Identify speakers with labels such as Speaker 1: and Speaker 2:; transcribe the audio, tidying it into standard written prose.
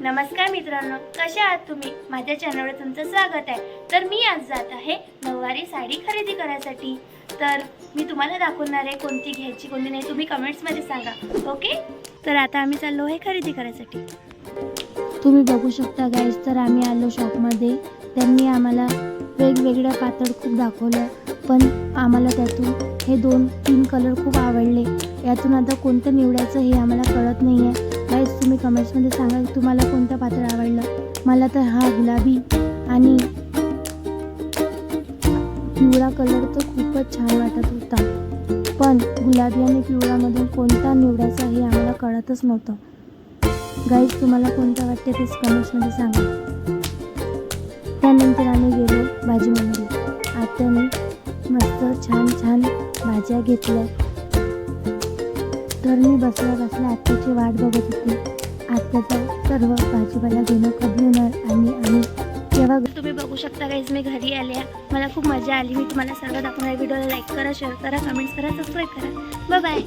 Speaker 1: नमस्कार मित्रांनो, कशा आहात तुम्ही? माझ्या चॅनलवर तुमचं स्वागत आहे। तर मी आज जात आहे नऊवारी साडी खरेदी करायसाठी। तर मी तुम्हाला दाखवणार आहे कोणती घ्यायची कोणती नाही, तुम्ही कमेंट्समध्ये सांगा, ओके? तर आता आम्ही चाललो आहे खरेदी करायसाठी।
Speaker 2: तुम्ही बघू शकता गाईज, तर आम्ही आलो शॉपमध्ये। त्यांनी आम्हाला वेगवेगळ्या पातळ खूप दाखवलं, पण आम्हाला त्यातून हे 2-3 कलर खूप आवडले। यातून आता कोणतं निवडायचं हे आम्हाला कळत नाही आहे। गाईज तुम्ही कमेंट्समध्ये सांगा की तुम्हाला कोणतं पातळ आवडलं। मला तर हा गुलाबी आणि पिवळा कलर तर खूपच छान वाटत होता, पण गुलाबी आणि पिवळामधून कोणता निवडायचा हे आम्हाला कळतच नव्हतं। गाईज तुम्हाला कोणतं वाटते ते कमेंट्समध्ये सांगा। त्यानंतर आम्ही गेलो भाजी मंडईत। आता मी मस्त छान छान भाज्या घेतल्या। तर मी बसल्या बसल्या आत्याची वाट बघत होती। आत्याचा सर्व भाजीपाला घेणं कधी होणार आणि तेव्हा
Speaker 1: तुम्ही बघू शकता गाईज, मी घरी आले आहे। मला खूप मजा आली। मी तुम्हाला सर्व दाखवणार। व्हिडिओला लाईक करा, शेअर करा, कमेंट्स करा, सबस्क्राईब करा। Bye bye.